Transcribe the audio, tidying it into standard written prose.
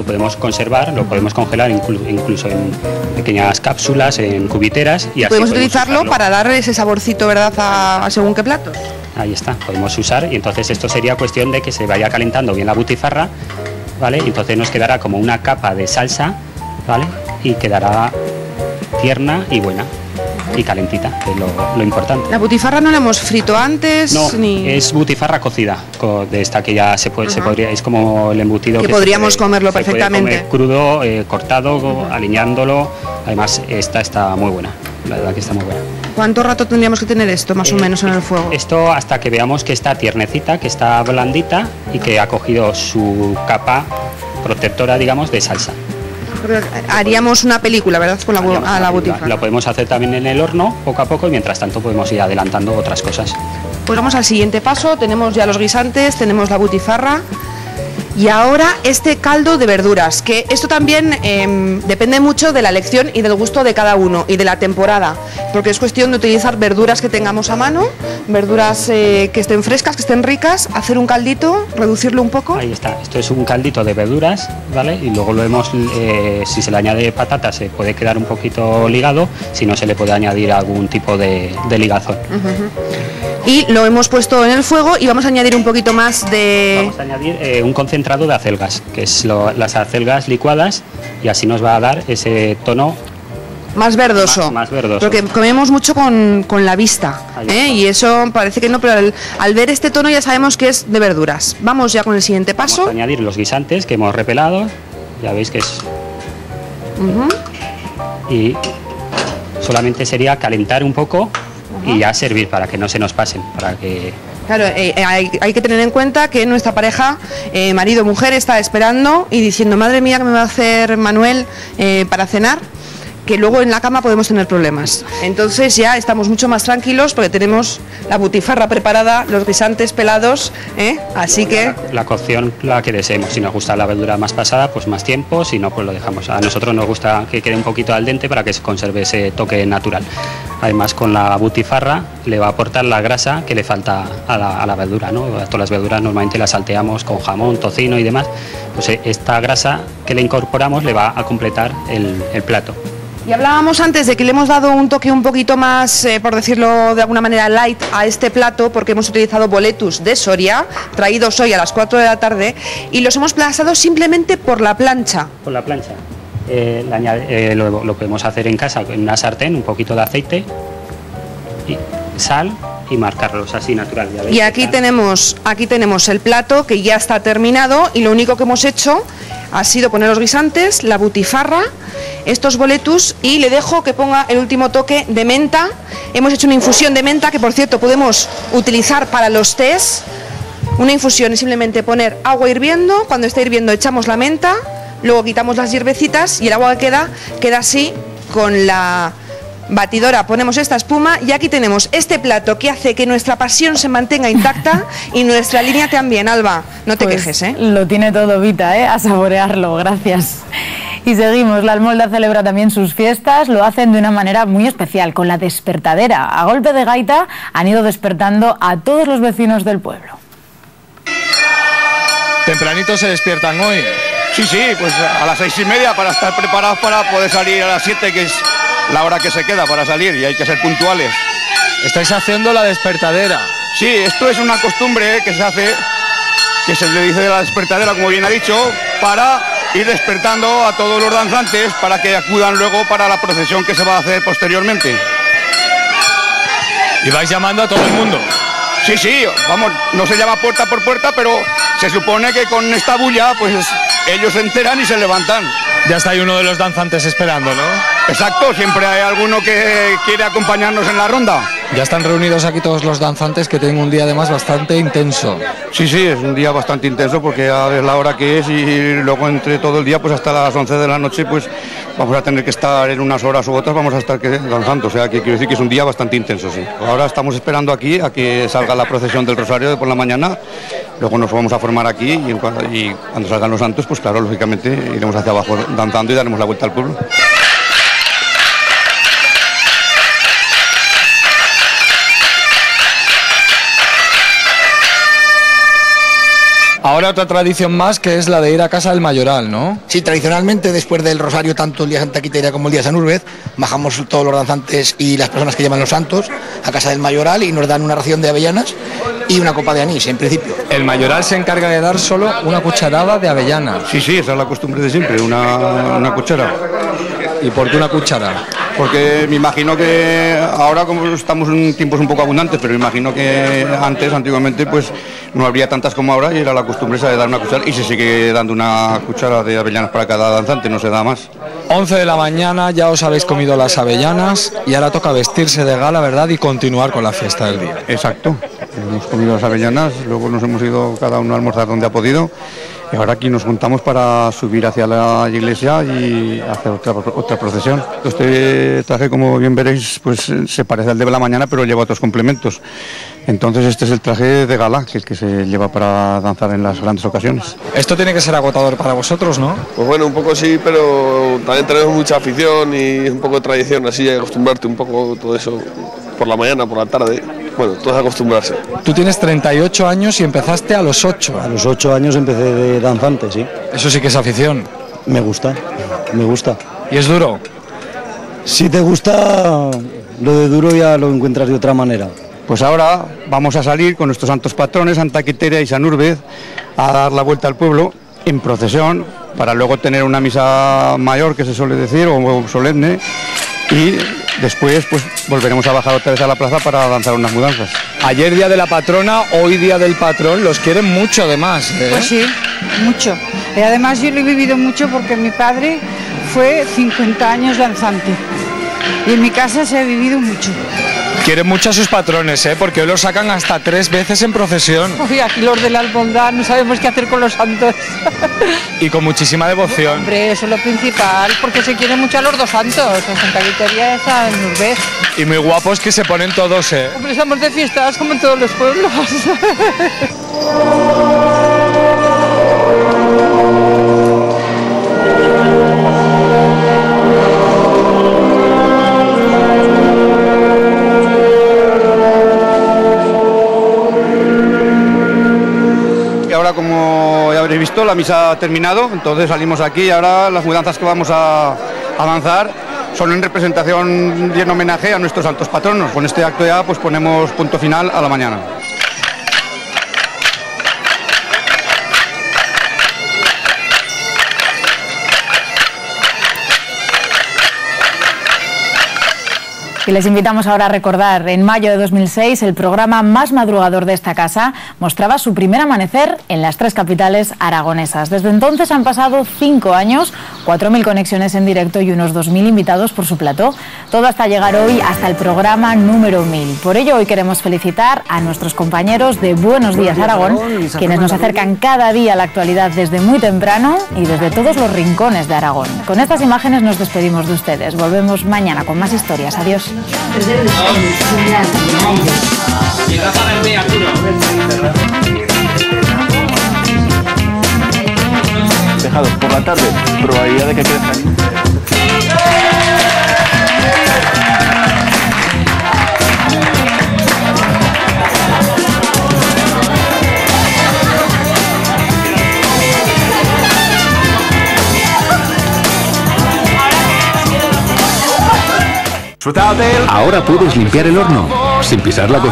Lo podemos conservar, lo podemos congelar incluso en pequeñas cápsulas, en cubiteras y así podemos utilizarlo para dar ese saborcito, ¿verdad?, a según qué platos. Ahí está, podemos usar y entonces esto sería cuestión de que se vaya calentando bien la butifarra, ¿vale? Y entonces nos quedará como una capa de salsa, ¿vale? Y quedará tierna y buena y calentita, que es lo importante. La butifarra no la hemos frito antes, no, ni... es butifarra cocida, de esta que ya se podría, es como el embutido que podríamos comerlo perfectamente. Se puede comer crudo, cortado, aliñándolo. Además esta está muy buena, la verdad que está muy buena. ¿Cuánto rato tendríamos que tener esto más o menos en el fuego? Esto hasta que veamos que está tiernecita, que está blandita y que ha cogido su capa protectora, digamos, de salsa. Haríamos una película, ¿verdad?, con la butifarra. Lo podemos hacer también en el horno, poco a poco, y mientras tanto podemos ir adelantando otras cosas. Pues vamos al siguiente paso. Tenemos ya los guisantes, tenemos la butifarra y ahora este caldo de verduras, que esto también depende mucho de la elección y del gusto de cada uno y de la temporada, porque es cuestión de utilizar verduras que tengamos a mano, verduras que estén frescas, que estén ricas, hacer un caldito, reducirlo un poco. Ahí está, esto es un caldito de verduras, ¿vale? Y luego lo hemos, si se le añade patata se puede quedar un poquito ligado, si no se le puede añadir algún tipo de ligazón. Y lo hemos puesto en el fuego y vamos a añadir un poquito más de... Vamos a añadir un concentrado de acelgas, que es las acelgas licuadas, y así nos va a dar ese tono más verdoso. Más verdoso. Porque comemos mucho con la vista, y eso parece que no, pero al ver este tono ya sabemos que es de verduras. Vamos ya con el siguiente paso. Vamos a añadir los guisantes que hemos repelado, ya veis que es... Y solamente sería calentar un poco y ya servir para que no se nos pasen, para que... Claro, hay que tener en cuenta que nuestra pareja, marido o mujer, está esperando y diciendo, madre mía, ¿qué me va a hacer Manuel para cenar? Que luego en la cama podemos tener problemas. Entonces ya estamos mucho más tranquilos porque tenemos la butifarra preparada, los guisantes pelados, así que... La cocción la que deseemos, si nos gusta la verdura más pasada, pues más tiempo, si no, pues lo dejamos. A nosotros nos gusta que quede un poquito al dente para que se conserve ese toque natural. Además, con la butifarra le va a aportar la grasa que le falta a la verdura, ¿no? Todas las verduras normalmente las salteamos con jamón, tocino y demás. Pues esta grasa que le incorporamos le va a completar el plato. Y hablábamos antes de que le hemos dado un toque un poquito más, por decirlo de alguna manera, light a este plato, porque hemos utilizado boletus de Soria, traídos hoy a las 4 de la tarde, y los hemos pasado simplemente por la plancha. Por la plancha. Lo podemos hacer en casa, en una sartén, un poquito de aceite, y sal y marcarlos así natural. Ya veis, y aquí tenemos el plato que ya está terminado y lo único que hemos hecho ha sido poner los guisantes, la butifarra, estos boletus y le dejo que ponga el último toque de menta. Hemos hecho una infusión de menta que, por cierto, podemos utilizar para los tés. Una infusión es simplemente poner agua hirviendo, cuando esté hirviendo echamos la menta, luego quitamos las hierbecitas y el agua que queda así con la batidora, ponemos esta espuma y aquí tenemos este plato que hace que nuestra pasión se mantenga intacta y nuestra línea también. Alba, no te quejes, ¿eh? Lo tiene todo, Vita, a saborearlo, gracias. Y seguimos, la Almolda celebra también sus fiestas, lo hacen de una manera muy especial, con la despertadera. A golpe de gaita han ido despertando a todos los vecinos del pueblo. ¿Tempranito se despiertan hoy? Sí, pues a las 6:30 para estar preparados para poder salir a las 7, que es la hora que se queda para salir, y hay que ser puntuales. ¿Estáis haciendo la despertadera? Sí, esto es una costumbre que se hace, que se le dice de la despertadera, como bien ha dicho, para ir despertando a todos los danzantes para que acudan luego para la procesión que se va a hacer posteriormente. ¿Y vais llamando a todo el mundo? Sí, vamos, no se llama puerta por puerta, pero se supone que con esta bulla, pues ellos se enteran y se levantan. Ya está ahí uno de los danzantes esperando, ¿no? Exacto, siempre hay alguno que quiere acompañarnos en la ronda. Ya están reunidos aquí todos los danzantes, que tienen un día además bastante intenso. Sí, es un día bastante intenso porque a ver la hora que es y luego entre todo el día, pues hasta las 11 de la noche, pues vamos a tener que estar en unas horas u otras, vamos a estar danzando. O sea, que quiero decir que es un día bastante intenso, sí. Ahora estamos esperando aquí a que salga la procesión del Rosario de por la mañana. Luego nos vamos a formar aquí y cuando salgan los santos, pues claro, lógicamente iremos hacia abajo danzando y daremos la vuelta al pueblo. Ahora otra tradición más que es la de ir a casa del mayoral, ¿no? Sí, tradicionalmente después del rosario, tanto el día de Santa Quiteria como el día de San Urbez, bajamos todos los danzantes y las personas que llevan los santos a casa del mayoral y nos dan una ración de avellanas y una copa de anís, en principio. El mayoral se encarga de dar solo una cucharada de avellanas. Sí, esa es la costumbre de siempre, una cuchara. ¿Y por qué una cuchara? Porque me imagino que ahora, como estamos en tiempos un poco abundantes, pero me imagino que antiguamente, pues no habría tantas como ahora y era la costumbre esa de dar una cuchara y se sigue dando una cuchara de avellanas para cada danzante, no se da más. 11 de la mañana, ya os habéis comido las avellanas y ahora toca vestirse de gala, ¿verdad? Y continuar con la fiesta del día. Exacto, hemos comido las avellanas, luego nos hemos ido cada uno a almorzar donde ha podido. Y ahora aquí nos juntamos para subir hacia la iglesia y hacer otra procesión. Este traje, como bien veréis, pues se parece al de la mañana, pero lleva otros complementos. Entonces este es el traje de gala, que es el que se lleva para danzar en las grandes ocasiones. Esto tiene que ser agotador para vosotros, ¿no? Pues bueno, un poco sí, pero también tenemos mucha afición y un poco de tradición, así hay que acostumbrarte un poco todo eso por la mañana, por la tarde. Bueno, todo es acostumbrarse. Tú tienes 38 años y empezaste a los 8. A los 8 años empecé de danzante, sí. Eso sí que es afición. Me gusta. ¿Y es duro? Si te gusta, lo de duro ya lo encuentras de otra manera. Pues ahora vamos a salir con nuestros santos patrones, Santa Quiteria y San Urbez, a dar la vuelta al pueblo en procesión, para luego tener una misa mayor, que se suele decir, o solemne, y después pues volveremos a bajar otra vez a la plaza para danzar unas mudanzas. Ayer día de la patrona, hoy día del patrón, los quieren mucho además, ¿eh? Pues sí, mucho. Y además yo lo he vivido mucho porque mi padre fue 50 años danzante y en mi casa se ha vivido mucho. Quieren mucho a sus patrones, ¿eh? Porque hoy los sacan hasta 3 veces en procesión. Uy, aquí los de la Albondad no sabemos qué hacer con los santos. Y con muchísima devoción. Hombre, eso es lo principal, porque se quieren mucho a los dos santos, a Santa Quiteria y a San Urbez. Y muy guapos que se ponen todos, ¿eh? Hombre, estamos de fiestas como en todos los pueblos. Como ya habréis visto, la misa ha terminado, entonces salimos aquí y ahora las mudanzas que vamos a danzar son en representación y en homenaje a nuestros santos patronos. Con este acto ya pues ponemos punto final a la mañana. Y les invitamos ahora a recordar, en mayo de 2006, el programa más madrugador de esta casa mostraba su primer amanecer en las 3 capitales aragonesas. Desde entonces han pasado 5 años, 4.000 conexiones en directo y unos 2.000 invitados por su plató. Todo hasta llegar hoy hasta el programa número 1000. Por ello, hoy queremos felicitar a nuestros compañeros de Buenos Días Aragón, quienes nos acercan cada día a la actualidad desde muy temprano y desde todos los rincones de Aragón. Con estas imágenes nos despedimos de ustedes. Volvemos mañana con más historias. Adiós. Dejados por la tarde, probabilidad de que crezcan. Ahora puedes limpiar el horno sin pisar la cocina.